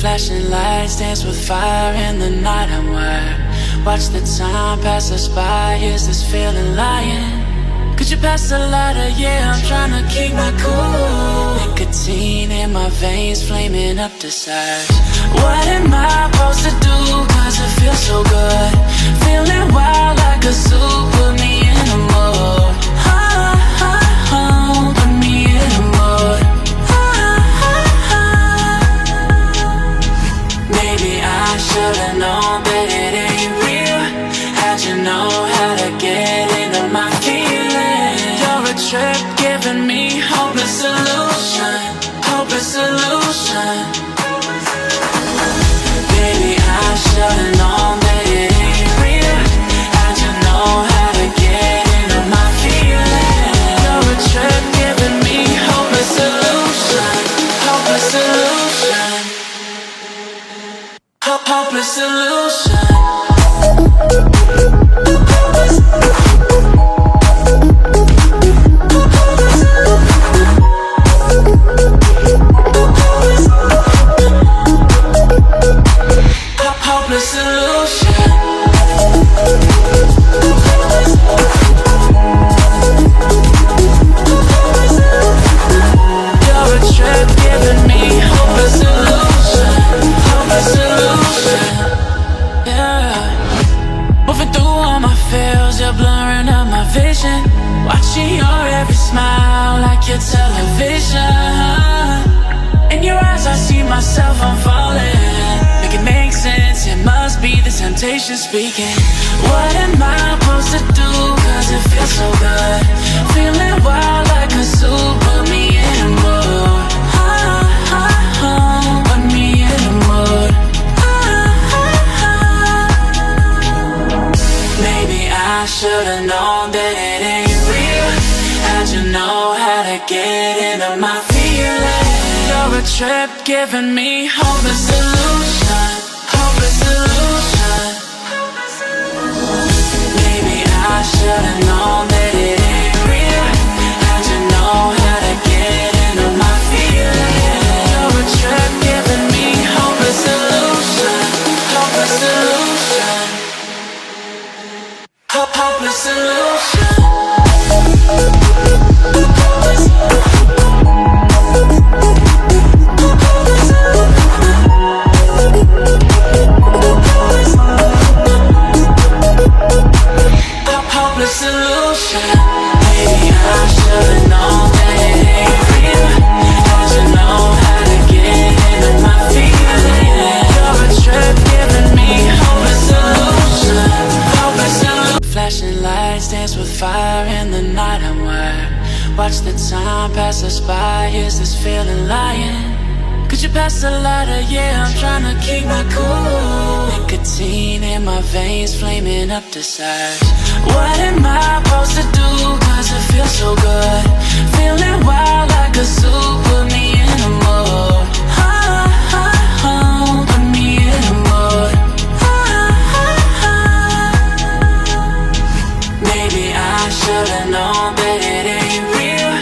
Flashing lights dance with fire in the night. I'm wired. Watch the time pass us by. Is this feeling lying? Could you pass the lighter? Yeah, I'm trying to keep my cool. Nicotine in my veins, flaming up desires. What am I supposed to do? Cause it feels so good. Feeling wild like a zoo. Put me in a mood. Put me in a mood. Maybe I should've known that it ain't real. How'd you know how to get into my feelings? You're a trip giving me hopeless solution. Hopeless solution. Baby, I should've known that it ain't real. How'd you know how to get into my feelings? You're a trip giving me hopeless solution. Hopeless solution. Hopeless solution. Hopeless solution. You're a trip giving me hopeless solution. Hopeless solution. Yeah. Moving through all my feels, you're blurring out my vision. Watching your every smile like your television. In your eyes I see myself, I'm falling. Make it make sense, it must be the temptation speaking. What am I supposed to do? Cause it feels so good. Feeling wild like a zoo. Put me in a mood. Put me in a mood. Maybe I should've known that it ain't real. How'd you know how to get into my feelings? You're a trip giving me hopeless solution. Hopeless solution. Maybe I should've known that it ain't real. How'd you know how to get into my feelings? You're a trip giving me hopeless solution. Hopeless solution. Hopeless solution. Hopeless solution. Maybe I should've known that it ain't real. How'd you know how to get into my feelings? You're a trip giving me hopeless solution. Hopeless solution. Flashing lights dance with fire in the night. I'm wired. Watch the time pass us by. Is this feeling lying? Could you pass the lighter? Yeah, I'm trying to keep my cool. Nicotine in my veins, flaming up desires. What am I supposed to do? Cause it feels so good. Feeling wild like a zoo. Put me in a mood. Put me in a mood. Maybe I should've known that it ain't real.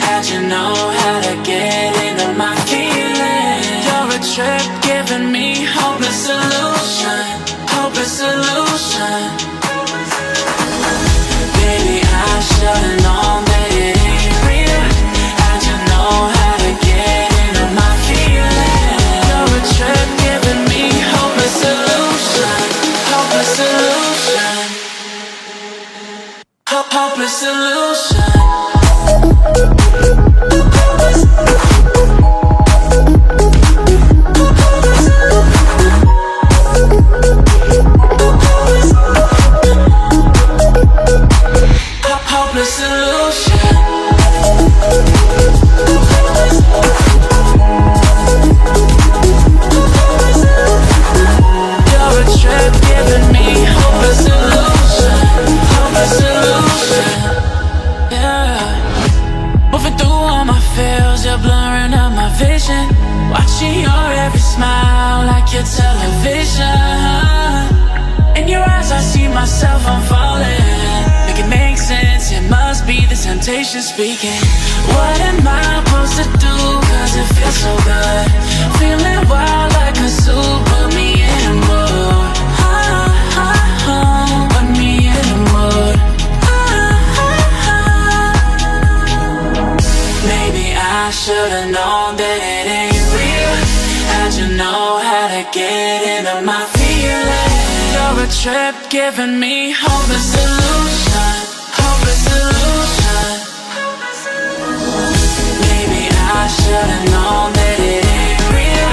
How'd you know how to get into my feelings? You're a trip giving me hopeless solution. Hopeless solution. Baby, I should've known that it ain't real. How'd you know how to get into my feelings? You're a trip giving me hopeless solution. Hopeless solution. Hopeless solution. Hopeless solution. You're a trip giving me hopeless solution. Hopeless solution. Yeah. Moving through all my feels, you're blurring out my vision. Watching your every smile like your television. In your eyes I see myself, I'm falling. Make it make sense, it must be the temptation speaking. What am I supposed to do? Cause it feels so good. Feeling wild like a get into my feelings. You're a trip giving me hopeless illusion, hopeless illusion. Maybe I should've known that it ain't real.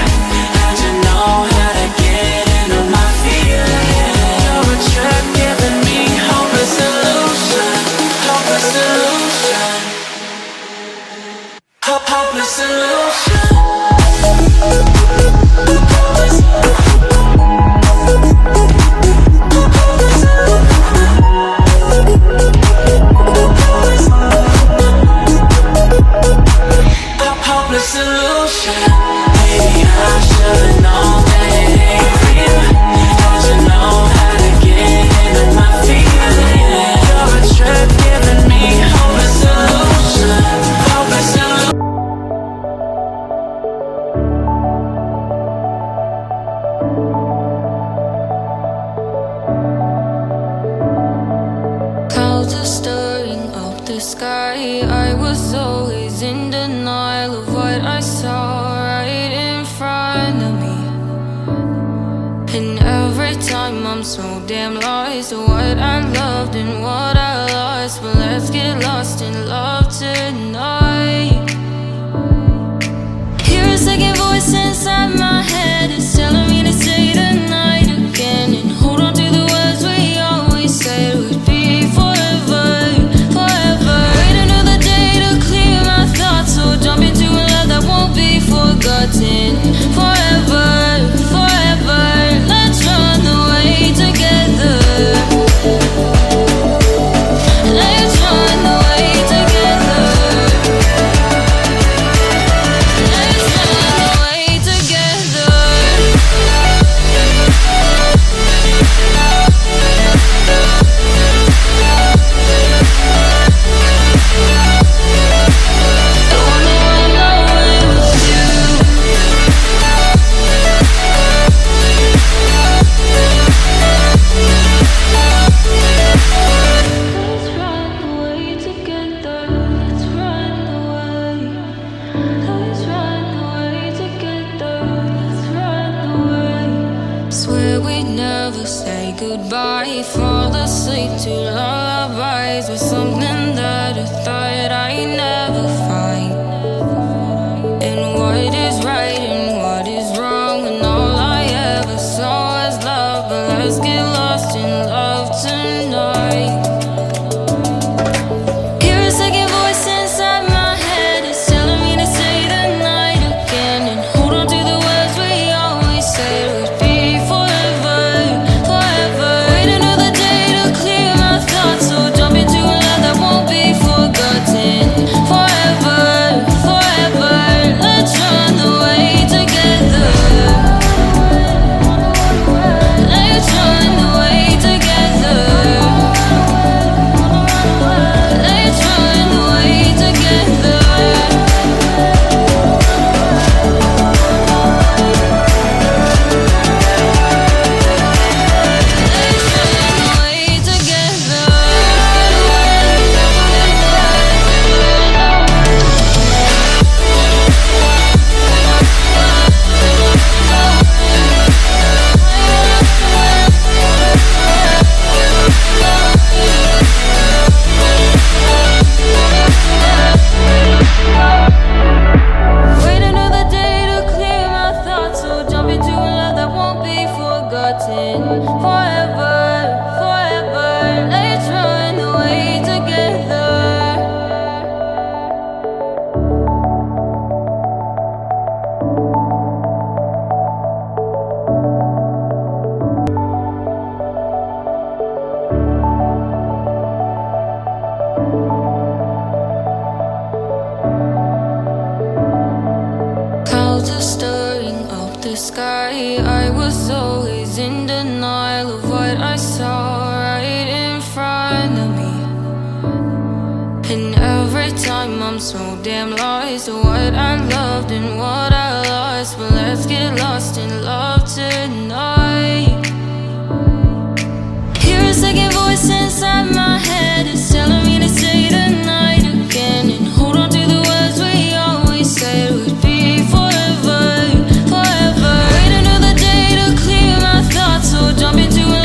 How'd you know how to get into my feelings? You're a trip giving me hopeless illusion, hopeless illusion, hopeless illusion. Hopeless illusion. Maybe I should've known that it ain't real. How'd you know how to get into my feelings? You're a trip giving me hopeless illusion, hopeless illusion. Clouds are stirring up the sky. I was always in denial of what I saw right in front of me. And every time I'm so damn lost to what I loved and what I lost. But let's get lost in love tonight. Hear a second voice inside my head. It's telling me to stay the night again and hold on to the words we always said would be forever, forever. Wait another day to clear my thoughts, so jump into a love that won't be forgotten. Forever, forever. Let's run away together. Let's run away together. Let's run away together. The one who I know is you. Let's run away together. Let's run away. Let's run away together. Let's run away. Swear we'd never say goodbye. Fall asleep to lullabies with something that I thought I'd never find. And what is right and what is wrong, and all I ever saw was love. But let's get lost in love tonight. Hear a second voice inside my head. It's telling me to stay the night again and hold on to the words we always said would be forever, forever. Wait another day to clear my thoughts, so jump into a love that won't be forgotten. Forever, forever. Let's run away together. Let's run away together. Let's run away together. Let's run away together. Wait another day to clear my thoughts, so jump into a love that won't be forgotten. Forever, forever. Let's run away together. Clouds are stirring up the sky. I was always in denial of what I saw right in front of me. And every time I'm so damn lost to what I loved and what I lost. But let's get lost in love